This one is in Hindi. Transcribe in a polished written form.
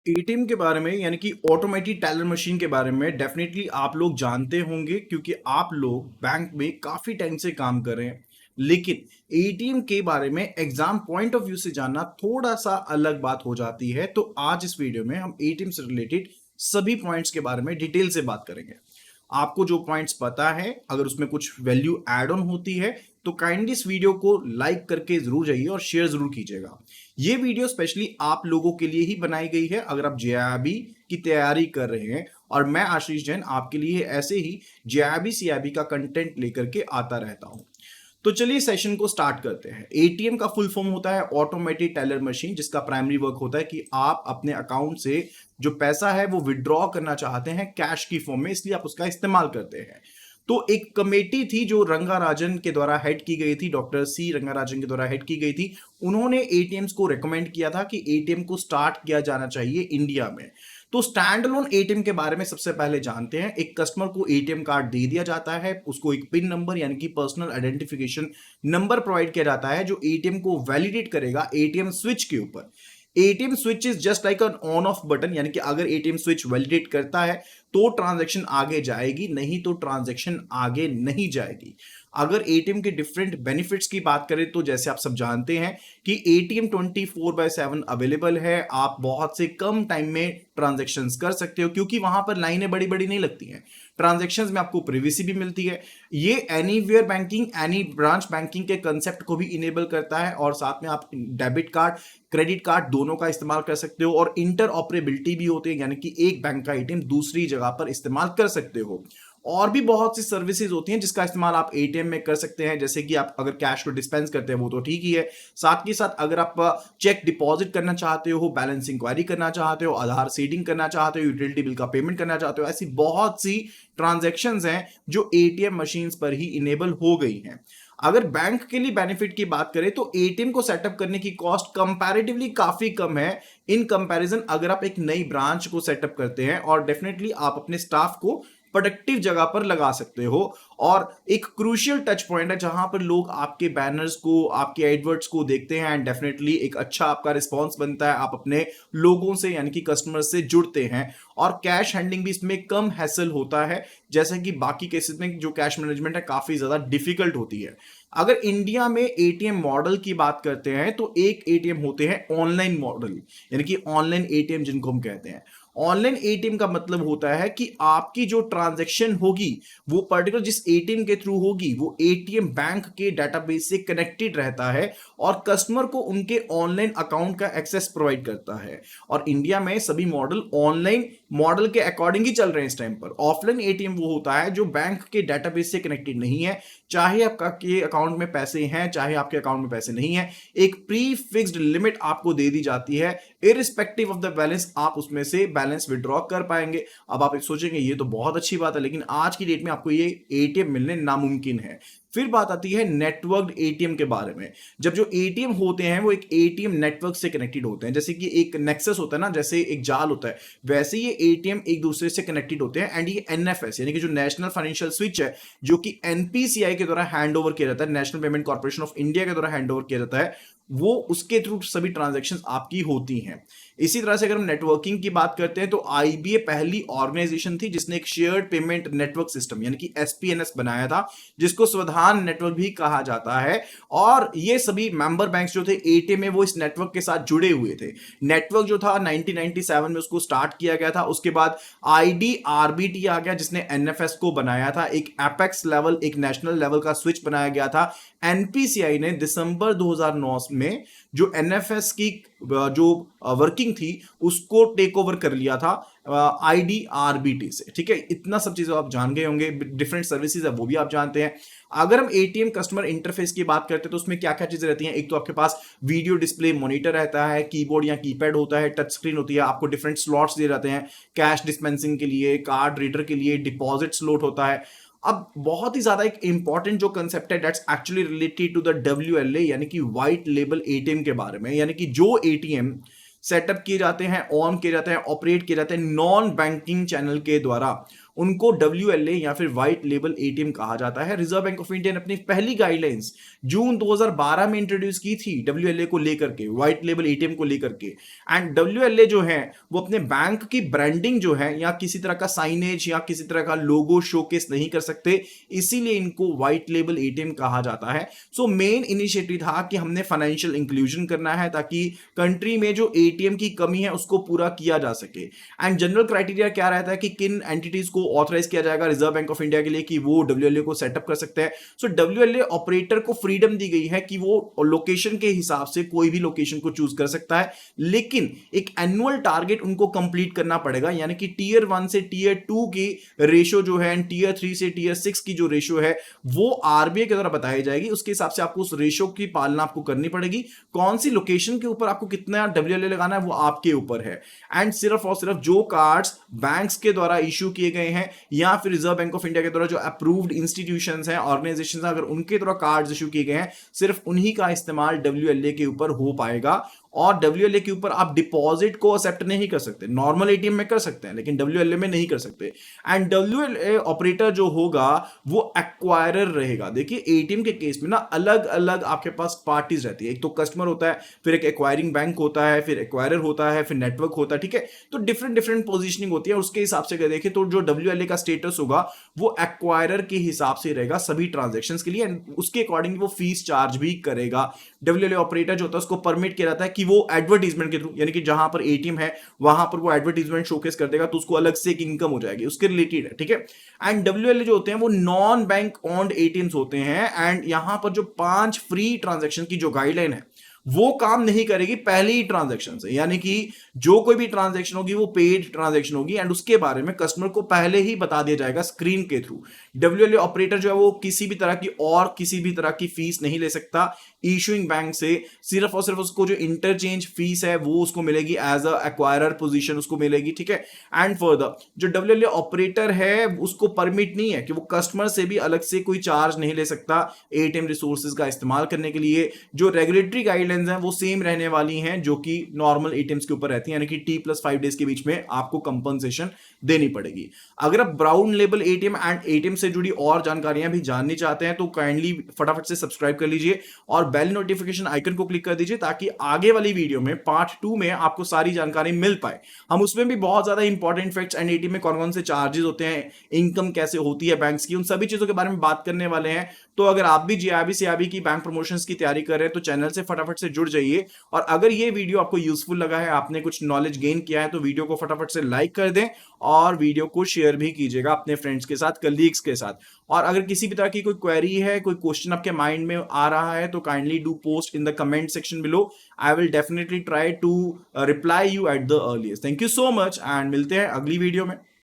एटीएम के बारे में यानी कि ऑटोमेटेड टेलर मशीन के बारे में डेफिनेटली आप लोग जानते होंगे क्योंकि आप लोग बैंक में काफी टाइम से काम कर रहे हैं। लेकिन एटीएम के बारे में एग्जाम पॉइंट ऑफ व्यू से जानना थोड़ा सा अलग बात हो जाती है। तो आज इस वीडियो में हम एटीएम से रिलेटेड सभी पॉइंट्स के बारे में डिटेल से बात करेंगे। आपको जो पॉइंट्स पता है, अगर उसमें कुछ वैल्यू ऐड ऑन होती है तो काइंडली इस वीडियो को लाइक करके जरूर जाइए और शेयर जरूर कीजिएगा। ये वीडियो स्पेशली आप लोगों के लिए ही बनाई गई है अगर आप जेआईबी की तैयारी कर रहे हैं, और मैं आशीष जैन आपके लिए ऐसे ही जेआईबी सीआईबी का कंटेंट लेकर के आता रहता हूं। तो चलिए सेशन को स्टार्ट करते हैं। एटीएम का फुल फॉर्म होता है ऑटोमेटेड टेलर मशीन, जिसका प्राइमरी वर्क होता है कि आप अपने अकाउंट से जो पैसा है वो विड्रॉ करना चाहते हैं कैश की फॉर्म में, इसलिए आप उसका इस्तेमाल करते हैं। तो एक कमेटी थी जो रंगाराजन के द्वारा हेड की गई थी, डॉक्टर सी रंगाराजन के द्वारा हेड की गई थी। उन्होंने एटीएम्स को रेकमेंड किया था कि एटीएम को स्टार्ट किया जाना चाहिए इंडिया में। तो स्टैंड अलोन एटीएम के बारे में सबसे पहले जानते हैं। एक कस्टमर को एटीएम कार्ड दे दिया जाता है, उसको एक पिन नंबर यानी कि पर्सनल आइडेंटिफिकेशन नंबर प्रोवाइड किया जाता है जो एटीएम को वैलिडेट करेगा एटीएम स्विच के ऊपर। ATM switch is just like an on off button, यानी कि अगर एटीएम स्विच वैलिडेट करता है तो ट्रांजैक्शन आगे जाएगी, नहीं तो ट्रांजैक्शन आगे नहीं जाएगी। अगर एटीएम के डिफरेंट बेनिफिट्स की बात करें तो जैसे आप सब जानते हैं कि एटीएम 24/7 अवेलेबल है। आप बहुत से कम टाइम में ट्रांजैक्शंस कर सकते हो क्योंकि वहां पर लाइनें बड़ी बड़ी नहीं लगती हैं। ट्रांजैक्शंस में आपको प्रिवेसी भी मिलती है। ये anywhere banking, any branch banking के कंसेप्ट को भी इनेबल करता है, और साथ में आप डेबिट कार्ड, क्रेडिट कार्ड दोनों का इस्तेमाल कर सकते हो, और इंटर ऑपरेबिलिटी भी होती है, यानी कि एक बैंक का एटीएम दूसरी जगह पर इस्तेमाल कर सकते हो। और भी बहुत सी सर्विसेज होती हैं जिसका इस्तेमाल आप एटीएम में कर सकते हैं, जैसे कि आप अगर कैश को डिस्पेंस करते हैं वो तो ठीक ही है, साथ के साथ अगर आप चेक डिपॉजिट करना चाहते हो, बैलेंस इंक्वायरी करना चाहते हो, आधार सीडिंग करना चाहते हो, यूटिलिटी बिल का पेमेंट करना चाहते हो, ऐसी बहुत सी ट्रांजैक्शंस हैं जो एटीएम मशीन्स पर ही इनेबल हो गई हैं। अगर बैंक के लिए बेनिफिट की बात करें तो एटीएम को सेटअप करने की कॉस्ट कंपैरेटिवली काफी कम है इन कंपैरिजन अगर आप एक नई ब्रांच को सेटअप करते हैं, और डेफिनेटली आप अपने स्टाफ को प्रोडक्टिव जगह पर लगा सकते हो। और एक क्रूशियल टच पॉइंट है जहां पर लोग आपके बैनर्स को, आपके एडवर्ट्स को देखते हैं, एंड डेफिनेटली एक अच्छा आपका रिस्पांस बनता है, आप अपने लोगों से यानी कि कस्टमर से जुड़ते हैं। और कैश हैंडलिंग भी इसमें कम हैसल होता है, जैसे कि बाकी केसेस में जो कैश मैनेजमेंट है काफी ज्यादा डिफिकल्ट होती है। अगर इंडिया में एटीएम मॉडल की बात करते हैं तो एक एटीएम होते हैं ऑनलाइन मॉडल, यानी कि ऑनलाइन एटीएम जिनको हम कहते हैं। ऑनलाइन एटीएम का मतलब होता है कि आपकी जो ट्रांजैक्शन होगी वो पर्टिकुलर जिस एटीएम के थ्रू होगी वो एटीएम बैंक के डेटाबेस से कनेक्टेड रहता है और कस्टमर को उनके ऑनलाइन अकाउंट का एक्सेस प्रोवाइड करता है। और इंडिया में सभी मॉडल ऑनलाइन मॉडल के अकॉर्डिंग ही चल रहे हैं इस टाइम पर। ऑफलाइन एटीएम वो होता है जो बैंक के डेटाबेस से कनेक्टेड नहीं है, चाहे आपका के अकाउंट में पैसे हैं चाहे आपके अकाउंट में पैसे नहीं है, एक प्री फिक्स्ड लिमिट आपको दे दी जाती है, इरिस्पेक्टिव ऑफ द बैलेंस आप उसमें से बैलेंस विड्रॉ कर पाएंगे। अब आप सोचेंगे ये तो बहुत अच्छी बात है, लेकिन आज की डेट में आपको ये एटीएम मिलने नामुमकिन है। फिर बात आती है नेटवर्क्ड एटीएम के बारे में। जब जो एटीएम होते हैं वो एक एटीएम नेटवर्क से कनेक्टेड होते हैं, जैसे कि एक नेक्सस होता है ना, जैसे एक जाल होता है, वैसे ये एटीएम एक दूसरे से कनेक्टेड होते हैं। एंड ये एनएफएस यानी कि जो नेशनल फाइनेंशियल स्विच है, जो कि एनपीसीआई के द्वारा हैंड ओवर किया जाता है, national payment corporation of India के द्वारा हैंड ओवर किया जाता है, वो उसके थ्रू सभी ट्रांजैक्शंस आपकी होती हैं। इसी तरह से अगर हम नेटवर्किंग की बात करते हैं तो आईबीए पहली ऑर्गेनाइजेशन थी जिसने एक शेयर्ड पेमेंट नेटवर्क सिस्टम यानी कि एसपीएनएस बनाया था, जिसको स्वधान नेटवर्क भी कहा जाता है। और ये सभी मेंबर बैंक्स जो थे एटीएम में वो इस नेटवर्क के साथ जुड़े हुए थे। नेटवर्क जो था 1997 में उसको स्टार्ट किया गया था। उसके बाद आईडीआरबीटी आ गया जिसने एनएफएस को बनाया था, एक एपेक्स लेवल, एक नेशनल लेवल का स्विच बनाया गया था। एनपीसीआई ने दिसंबर 2009 में जो एनएफएस की जो वर्किंग थी उसको टेक ओवर कर लिया था आईडीआरबीटी से। ठीक है, इतना सब चीजें आप जान गए होंगे, डिफरेंट सर्विसेज है वो भी आप जानते हैं। अगर हम एटीएम कस्टमर इंटरफेस की बात करते हैं तो उसमें क्या क्या चीजें रहती हैं। एक तो आपके पास वीडियो डिस्प्ले मॉनिटर रहता है, कीबोर्ड या कीपैड होता है, टच स्क्रीन होती है, आपको डिफरेंट स्लॉट्स दिए जाते हैं, कैश डिस्पेंसिंग के लिए, कार्ड रीडर के लिए, डिपॉजिट स्लॉट होता है। अब बहुत ही ज्यादा एक इंपॉर्टेंट जो कंसेप्ट है that's actually related to the WLA यानी कि व्हाइट लेबल एटीएम के बारे में, यानी कि जो एटीएम सेटअप किए जाते हैं, ऑन किए जाते हैं, ऑपरेट किए जाते हैं नॉन बैंकिंग चैनल के द्वारा, उनको WLA या फिर व्हाइट लेबल ATM कहा जाता है। रिजर्व बैंक ऑफ इंडिया ने अपनी पहली गाइडलाइंस जून 2012 में इंट्रोड्यूस की थी WLA को लेकर के, व्हाइट लेबल ATM को लेकर के। एंड WLA जो है वो अपने बैंक की ब्रांडिंग जो है या किसी तरह का साइनेज या किसी तरह का लोगो शोकेस नहीं कर सकते, इसीलिए इनको व्हाइट लेबल ATM कहा जाता है। सो मेन इनिशिएटिव था कि हमने फाइनेंशियल इंक्लूजन करना है ताकि कंट्री में जो ATM की कमी है उसको पूरा किया जा सके। एंड जनरल क्राइटेरिया क्या रहता है कि किन एंटिटीज को ऑथराइज किया जाएगा रिजर्व बैंक ऑफ इंडिया के लिए कि वो WLA को सेटअप कर सकते हैं। सो WLA ऑपरेटर को फ्रीडम दी गई है कि वो लोकेशन के हिसाब से कोई भी लोकेशन को चूज कर सकता है, लेकिन एक एनुअल टारगेट उनको कंप्लीट करना पड़ेगा, यानी कि टीयर 1 से टीयर 2 की रेशो जो है, टीयर 3 से टीयर 6 की जो रेशो है वो RBI के द्वारा बताई जाएगी। उसके हिसाब से आपको उस रेशो की पालना आपको करनी पड़ेगी। कौन सी लोकेशन के ऊपर आपको कितना WLA लगाना है वो आपके ऊपर है। एंड सिर्फ और सिर्फ जो कार्ड्स बैंक्स के द्वारा इश्यू किए गए हैं या फिर रिजर्व बैंक ऑफ इंडिया के द्वारा जो अप्रूव्ड इंस्टीट्यूशंस हैं, ऑर्गेनाइजेशंस हैं, अगर उनके द्वारा कार्ड्स इश्यू किए गए हैं, सिर्फ उन्हीं का इस्तेमाल WLA के ऊपर हो पाएगा। और WLA के ऊपर आप डिपॉजिट को एक्सेप्ट नहीं कर सकते। नॉर्मल ATM में कर सकते हैं लेकिन WLA में नहीं कर सकते। एंड WLA ऑपरेटर जो होगा वो एक्वायरर रहेगा। देखिए ATM के केस में ना अलग अलग आपके पास पार्टीज रहती है। एक तो कस्टमर होता है, फिर एक एक्वायरिंग बैंक होता है, फिर एक्वायरर होता है, फिर नेटवर्क होता है, ठीक है। तो डिफरेंट डिफरेंट पोजीशनिंग होती है। उसके हिसाब से अगर देखें तो जो WLA का स्टेटस होगा वो एक्वायरर के हिसाब से रहेगा सभी ट्रांजेक्शन के लिए, एंड उसके अकॉर्डिंग वो फीस चार्ज भी करेगा। WLA ऑपरेटर जो होता है उसको परमिट किया जाता है कि वो एडवर्टीजमेंट के थ्रू, यानी कि जहां पर ATM है वहां पर वो एडवर्टीजमेंट शोकेस कर देगा, तो उसको अलग से एक इनकम हो जाएगी, उसके रिलेटेड है, ठीक है। एंड WLA जो होते हैं वो नॉन बैंक ओन्ड ATMs होते हैं। एंड यहां पर जो 5 फ्री ट्रांजैक्शन की जो गाइडलाइन है वो काम नहीं करेगी पहले ही ट्रांजैक्शन से, यानी कि जो कोई भी ट्रांजैक्शन होगी वो पेड ट्रांजैक्शन होगी एंड उसके बारे में कस्टमर को पहले ही बता दिया जाएगा स्क्रीन के थ्रू। WLA ऑपरेटर जो है वो किसी भी तरह की और किसी भी तरह की फीस नहीं ले सकता इशूइंग बैंक से। सिर्फ और सिर्फ उसको जो इंटरचेंज फीस है वो उसको मिलेगी एज अ एक्वायरर पोजीशन उसको मिलेगी, ठीक है। एंड फर्दर जो WLA ऑपरेटर है उसको परमिट नहीं है कि वो कस्टमर से भी अलग से कोई चार्ज नहीं ले सकता ATM रिसोर्सेज का इस्तेमाल करने के लिए। जो रेगुलेटरी गाइडलाइंस हैं वो सेम रहने वाली हैं जो कि नॉर्मल ATMs के ऊपर रहती है, यानी कि T+5 डेज के बीच में आपको कंपनसेशन देनी पड़ेगी। अगर आप brown label ATM and ATM से जुड़ी और जानकारियां भी जाननी चाहते हैं तो काइंडली फटाफट से सब्सक्राइब कर लीजिए और बेल नोटिफिकेशन आइकन को क्लिक कर दीजिए ताकि आगे वाली वीडियो में पार्ट 2 में आपको सारी जानकारी मिल पाए। हम उसमें भी बहुत ज्यादा इंपॉर्टेंट फैक्ट्स एंड ATM में कौन कौन से चार्जेस होते हैं, इनकम कैसे होती है बैंक्स की, उन सभी चीजों के बारे में बात करने वाले हैं। तो अगर आप भी GIB CIB की बैंक प्रमोशंस की तैयारी कर रहे हैं तो चैनल से फटाफट से जुड़ जाइए। और अगर ये वीडियो आपको यूजफुल लगा है, आपने कुछ नॉलेज गेन किया है, तो वीडियो को फटाफट से लाइक कर दें और वीडियो को शेयर भी कीजिएगा अपने फ्रेंड्स के साथ, कलीग्स के साथ। और अगर किसी भी तरह की कोई क्वेरी है, कोई क्वेश्चन आपके माइंड में आ रहा है तो kindly do post in the comment section below. I will definitely try to reply you at the earliest. Thank you so much and मिलते हैं अगली वीडियो में।